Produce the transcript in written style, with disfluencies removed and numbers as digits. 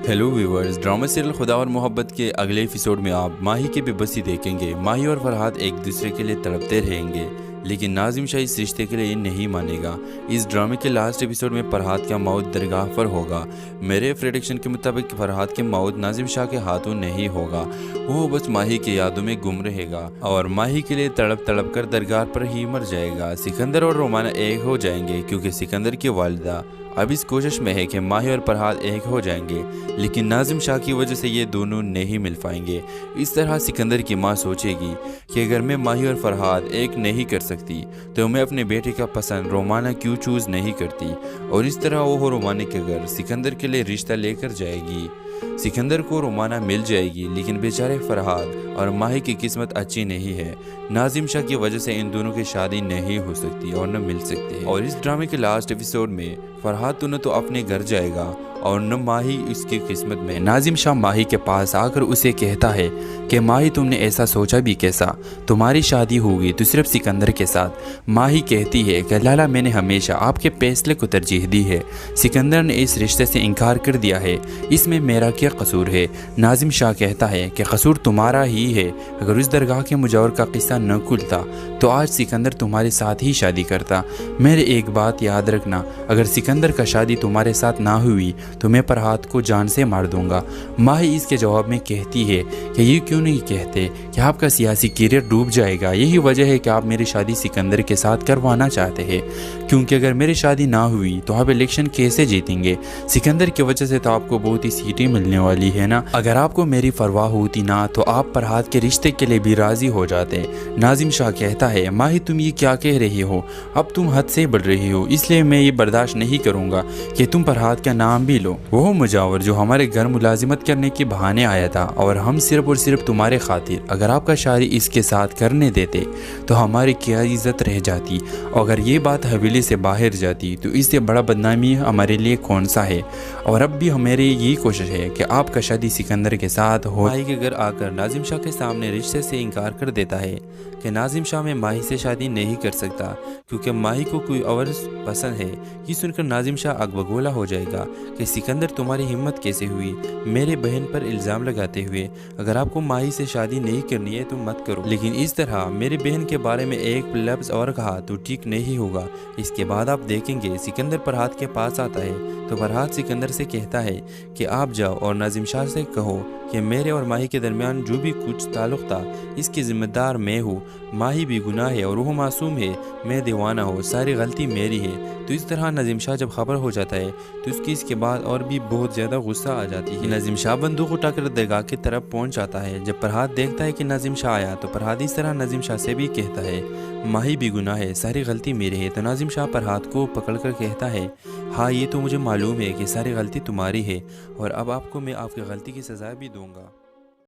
Hello viewers, drama serial खुदा और मोहब्बत के अगले एपिसोड में आप माही की बेबसी देखेंगे। माही और फरहाद एक दूसरे के लिए तड़पते रहेंगे, लेकिन नाजिम शाह इस रिश्ते के लिए नहीं मानेगा। इस ड्रामे के लास्ट एपिसोड में फरहाद का मौत दरगाह पर होगा। मेरे प्रेडिक्शन के मुताबिक फरहाद की मौत नाजिम शाह के हाथों नहीं होगा, वो बस माही की यादों में गुम रहेगा और माही के लिए तड़प तड़प कर दरगाह पर ही मर जाएगा। सिकंदर और रोमाना एक हो जाएंगे, क्योंकि सिकंदर की वालिदा अब इस कोशिश में है कि माही और फरहाद एक हो जाएंगे, लेकिन नाजिम शाह की वजह से ये दोनों नहीं मिल पाएंगे। इस तरह सिकंदर की माँ सोचेगी कि अगर मैं माही और फरहाद एक नहीं कर सकती तो मैं अपने बेटे का पसंद रोमाना क्यों चूज़ नहीं करती, और इस तरह वो रोमाना के घर सिकंदर के लिए रिश्ता लेकर जाएगी। सिकंदर को रोमाना मिल जाएगी, लेकिन बेचारे फरहाद और माही की किस्मत अच्छी नहीं है। नाजिम शाह की वजह से इन दोनों की शादी नहीं हो सकती और न मिल सकती है। और इस ड्रामे के लास्ट एपिसोड में फरहाद तो न तो अपने घर जाएगा और न माही उसकी किस्मत में। नाजिम शाह माही के पास आकर उसे कहता है कि माही, तुमने ऐसा सोचा भी कैसा, तुम्हारी शादी होगी तो सिर्फ सिकंदर के साथ। माही कहती है कि लाला, मैंने हमेशा आपके फैसले को तरजीह दी है। सिकंदर ने इस रिश्ते से इनकार कर दिया है, इसमें मेरा क्या कसूर है। नाजिम शाह कहता है कि कसूर तुम्हारा ही है। अगर उस दरगाह के मुजावर का किस्सा न खुलता तो आज सिकंदर तुम्हारे साथ ही शादी करता। मेरे एक बात याद रखना, अगर सिकंदर का शादी तुम्हारे साथ ना हुई तो मैं फरहाद को जान से मार दूंगा। माही इसके जवाब में कहती है कि ये क्यों नहीं कहते कि आपका सियासी करियर डूब जाएगा। यही वजह है कि आप मेरी शादी सिकंदर के साथ करवाना चाहते हैं, क्योंकि अगर मेरी शादी ना हुई तो आप इलेक्शन कैसे जीतेंगे। सिकंदर की वजह से तो आपको बहुत ही सीटें मिलने वाली है ना। अगर आपको मेरी परवाह होती ना तो आप फरहाद के रिश्ते के लिए भी राजी हो जाते। नाजिम शाह कहता है, माही तुम ये क्या कह रही हो, अब तुम हद से बढ़ रही हो, इसलिए मैं ये बर्दाश्त नहीं करूँगा कि तुम फरहाद का नाम भी लो। वो मुजावर जो हमारे घर मुलाजिमत करने के बहाने आया था, और हम सिर्फ और सिर्फ तुम्हारे खातिर अगर आपका शादी इसके साथ करने देते तो हमारी क्या इज्जत रह जाती, और अगर ये बात हवेली से बाहर जाती तो इससे बड़ा बदनामी हमारे लिए कौन सा है। और अब भी हमारी यही कोशिश है कि आपका शादी सिकंदर के साथ हो। माही के घर आकर नाजिम शाह के सामने रिश्ते से इनकार कर देता है कि नाजिम शाह में माही से शादी नहीं कर सकता, क्योंकि माही को कोई और पसंद है। ये सुनकर नाजिम शाह अगबगोला हो जाएगा कि सिकंदर, तुम्हारी हिम्मत कैसे हुई मेरे बहन पर इल्ज़ाम लगाते हुए। अगर आपको माही से शादी नहीं करनी है तो मत करो, लेकिन इस तरह मेरी बहन के बारे में एक लफ्ज़ और कहा तो ठीक नहीं होगा। इसके बाद आप देखेंगे सिकंदर फरहाद के पास आता है तो फरहाद सिकंदर से कहता है कि आप जाओ और नाजिम शाह से कहो कि मेरे और माही के दरमियान जो भी कुछ ताल्लुक़ था इसकी ज़िम्मेदार मैं हूँ। माही भी गुनाह है और वो मासूम है, मैं दीवाना हूँ, सारी गलती मेरी है। तो इस तरह नाजिम शाह जब खबर हो जाता है तो उसकी इसके बाद और भी बहुत ज़्यादा गुस्सा आ जाती है। नाजिम शाह बंदूक उठाकर दरगाह की तरफ पहुँच जाता है। जब फरहाद देखता है कि नाजिम शाह आया तो फरहाद इस तरह नाजिम शाह से भी कहता है, माही भी गुनाह है, सारी गलती मेरी है। तो नाजिम शाह फरहाद को पकड़कर कहता है, हाँ ये तो मुझे मालूम है कि सारी गलती तुम्हारी है, और अब आपको मैं आपकी गलती की सज़ा भी दूंगा।